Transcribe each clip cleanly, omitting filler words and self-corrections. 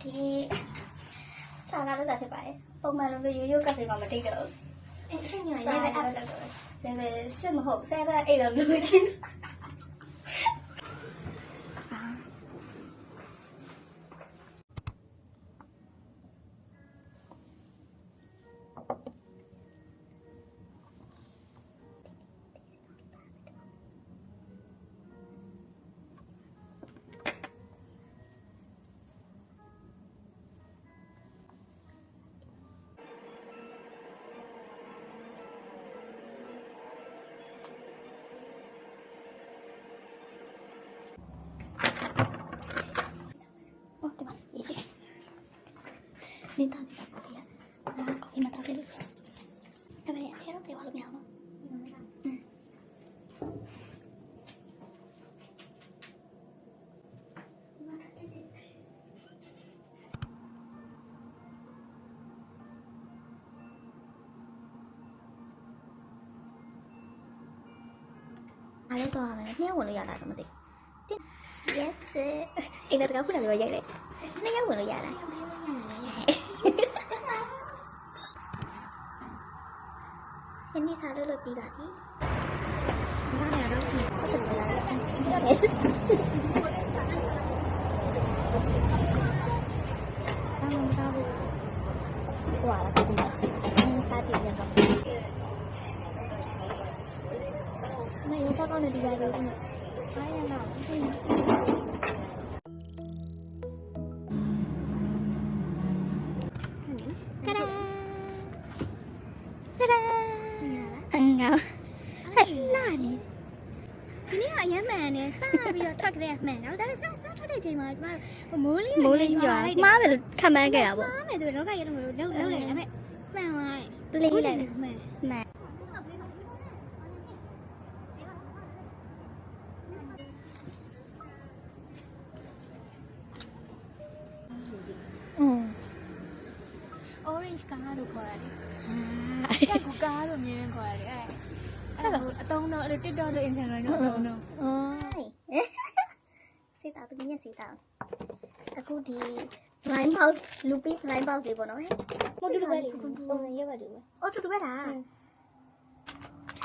ဒီနေ့စာလာလို့လာဖြစ်ပါတယ်ပုံမှန်လိုမျိုးရိုးရိုးကဖေးမှမတိတ်တော့ဘူးအဆင်ညရရေးပဲအားလုပ်တော့ဒါပေမဲ့စစ်မဟုတ်7 8တော့လုပ်ချင်နေတာနေတာပေါ့ဗျာ။ကောင်းနေတာတယ်လို့။ဒါပေမဲ့အဲ့တော့ပြောလို့မရဘူး။အားလုံးတော့မယ်။နှစ်ယောက်ဝင်လို့ရတာတော့မသိဘူး။ Yes အိမ်တော့ကဖုန်းလည်းရိုက်လိုက်။နှစ်ယောက်ဝင်လို့ရတာ။ဒီနေ့စားလို့ပြီးပါပြီ။ဒါနဲ့တော့ဒီဆက်တယ်လာတယ်။ဟုတ်တယ်။စားဖို့ဟွာလာပြီ။စားကြည့်ရတော့။မင်းတော့ကောင်းနေဒီပါလို့။အားရလား။ငါဟဲ့နာနေဒီနေ့ကအရင်မှန်နေစပြီးတော့ထွက်ကြတဲ့မှန်တော့ဒါလည်းစထွက်တဲ့ချိန်မှာကျမတို့မိုးလေးရွာမှားတယ်လို့ခံမှန်းခဲ့တာပေါ့မှားမယ်ဆိုတော့ကရတော့မလို့လုံးလိုက်ဒါပေမဲ့မှန်သွားတယ်ပလေးလိုက်မှန်orange ကားလို့ခေါ်တာလေတက်ကူကားလို့မြင်ရင်ခေါ်ရတယ်အဲ့ဒါအတုံးတော့အဲ့လို TikTok တို့ Instagram တို့အတုံးတော့စေတာတကယ်စေတာအခုဒီ blind box loopy blind box တွေပေါ့နော်ဟဲ့မတူတူပဲလေပုံစံရပါတယ်အော်တူတူပဲလား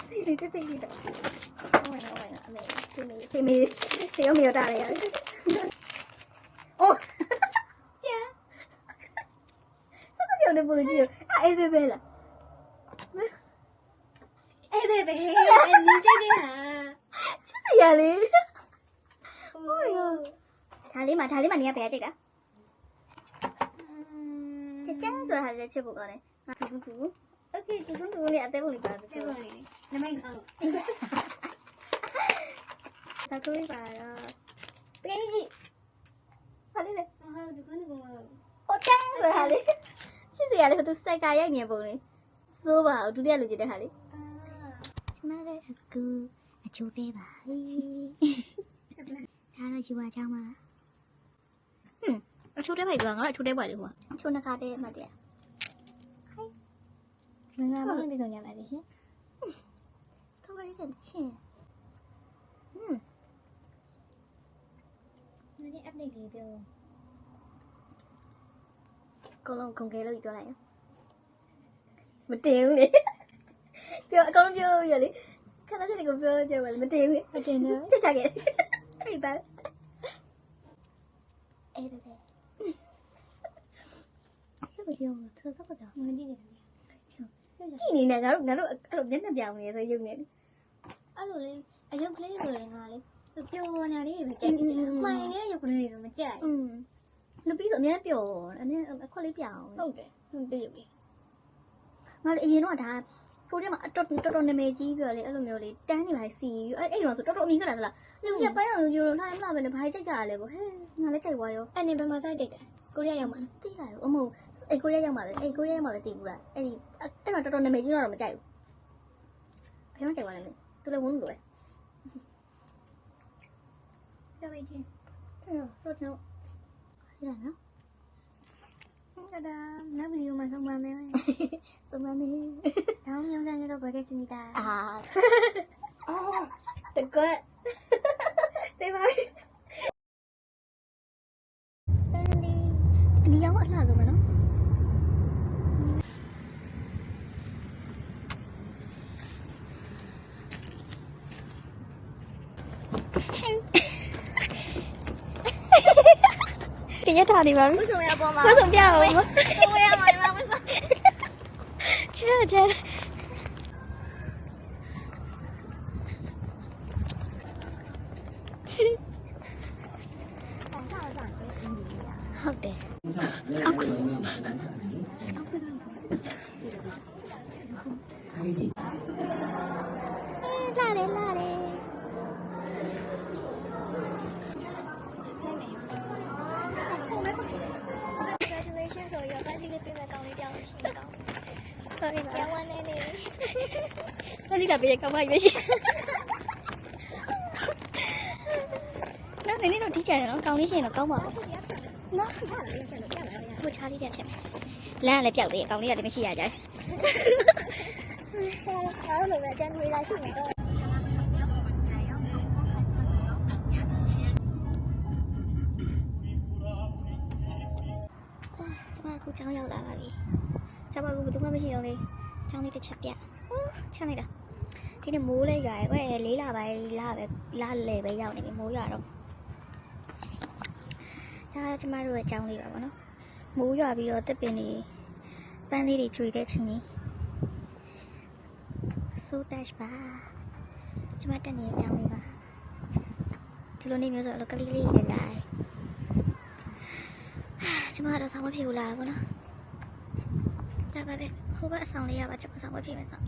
တိတိတော့ဝိုင်းအမေတေမေတာလေအိုးပြောနေပုံကြည့်အေးပဲလားအေးပဲနင်းကြည့်နေတာချစ်စရာလေးဟိုဒါလေးမှနေရပဲကြိတ်တာကျန်းဆိုတာလည်းချစ်ဖို့ကောင်းတယ်ငါတူโอเคတူလေးအသေးပုံလေးပါစေပုံလေးနမိတ်အောင်သာကိုလေးပါတော့တကယ်ကြီးဟာလေးလေဟုတ်တူကူဟိုကျန်းဆိုတာလေးချစ်စရာလေးသူစိုက်ကရိုက်နေပုံလေးစိုးပါဒုတိယလူချစ်တဲ့ဟာလေးကျမလည်းအခုအချိုးပေးပါဒါတော့ယူပါချောင်းပါအချိုးတဲပိုက်ပြောငါတို့အချိုးတဲပိုက်လေးဟိုအချိုးနှစ်ခါတဲမှတ်တယ်ဟိုင်ငါမလို့ဒီကောင်ရပါလိမ့်ရှင်စတိုရီတဲ့ချင်းဒီ update လေးပြောကောလုံးခုန်ခဲလို့ပြောလိုက်ရမတင်ဘူးလေပြောအကောလုံးပြောရလေခဏတည်းကိုပြောကြပါလေမတင်ဘူးမတင်တော့ချက်ချခဲ့အဲ့ပါအဲ့ဒါဆက်ပြီးတော့သူစကားပြောငကြည့်နေတယ်ကြည့်နေတယ်ငါတို့အဲ့လိုမျက်နှာပြောင်းနေဆိုရုပ်နေအဲ့လိုလေအယုတ်ကလေးဆိုရင်ငါလေပျော်နေတာလေးပဲကြိုက်တယ်မှန်နေတဲ့ရုပ်ကလေးဆိုမကြိုက်လူပြီးဆိုအများပျော်တယ်အခွက်လေးပြောင်းဟုတ်တယ်တည့်ရုပ်လေးငါအရင်တော့ဒါဖိုးထဲမှာတော်နာမည်ကြီးပြောလေအဲ့လိုမျိုးလေးတန်းနေလိုက်စီအဲ့တော့ဆိုတော်အမြင်ခက်တာသလားရုပ်ရပိုင်းအောင်ယူလို့လှမ်းမလားပဲနဲ့ဘာကြိုက်ကြရလဲပေါ့ဟဲ့ငါလည်းကြိုက်သွားရောအဲ့နေဘယ်မှာစိုက်ကြိုက်တယ်ကိုရီးယားရောက်မှာသိတာရောအမို့အဲ့ကိုရီးယားရောက်မှာပဲအဲ့ကိုရီးယားရောက်မှာပဲသိဘူးလားအဲ့ဒီအဲ့တော့တော်နာမည်ကြီးတော့မကြိုက်ဘူးဘယ်မှာကြိုက်သွားလဲမင်းသူလည်းဝန်းလို့ပဲကြောက်ပဲချင်းတော့တော့ရနော်နောက်ဗီဒီယိုမှာဆုံးပါမယ်ဆုံးပါမယ်နောက်ညောင်းတဲ့တော့ဘယ်ကိစ္စမိတာအော်တကွတ်တေးပါ လာတော့မနော်ကြည့်ရထားနေပါပြီဝဆုံရပေါ်မှာဝဆုံပြအောင်ဝဆုံရမှာဝဆုံချဲချဲဟုတ်တယ်လာတယ်လာတယ်ဆိုရပါလိမ့်မယ်ပြန်ကောင်းလေးပြောင်းလို့ရှိရင်ကောင်း sorry ပါကျောင်းဝန်းနေနေအဲ့ဒီကပြေကောင်းပါရွေးရှိနော်နည်းနည်းတော့ထိကြတယ်နော်ကောင်းလေးရှိရင်တော့ကောင်းပါဘူးနော်ဘိုးချားလေးတက်ဖြစ်မယ်လမ်းကလည်းပျောက်သေးတယ်ကောင်းလေးကလည်းမရှိရကြတယ်အားလုံးလည်းကျန်နေလာရှိနေတော့အခုကျောင်းရောက်လာပါပြီကျောင်းမှာအခုဘယ်သူမှမရှိတော့လေကျောင်းလေးတစ်ချက်ပြချမ်းလိုက်တာဒီနေ့မိုးလေးရွာရဲ့ကွယ်၄လပိုင်းလလေပဲရောက်နေပြီမိုးရွာတော့ဒါကျမတို့ရဲ့ကျောင်းလေးပါဗောနော်မိုးရွာပြီးတော့တစ်ပင်တွေပန်းလေးတွေကျွေတဲ့ချိန်လေးဆိုတက်ပါကျမတက်နေတဲ့ကျောင်းလေးပါဒီလိုနေမျိုးဆိုတော့ကလေးလေးလေးလာကျမတော့ဆောင်းမဖြစ်ဘူးလားဗောနော်ဒါပဲခိုးဘအဆောင်လေးရပါကျမဆောင်းမဖြစ်မယ်ဆောင်း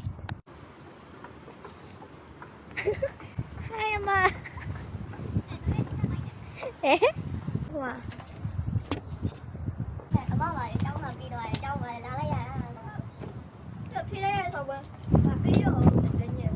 ဟိုင်အမဟိုအမပါလေကျောင်းမှာပြီးတော့ကျောင်းမှာလာလိုက်ရတာတော့ဖြေးလိုက်ရတော့ဘာပြီးတော့တကယ်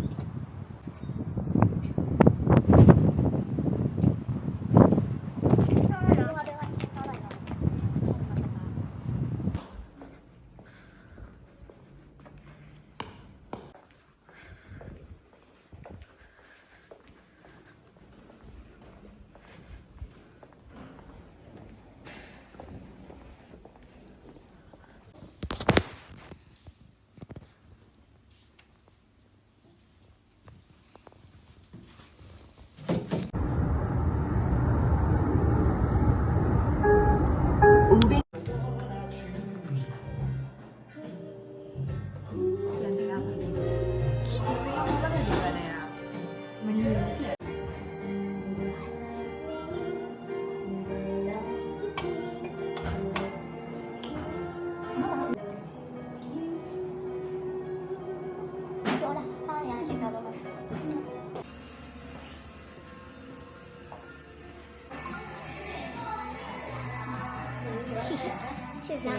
谢谢。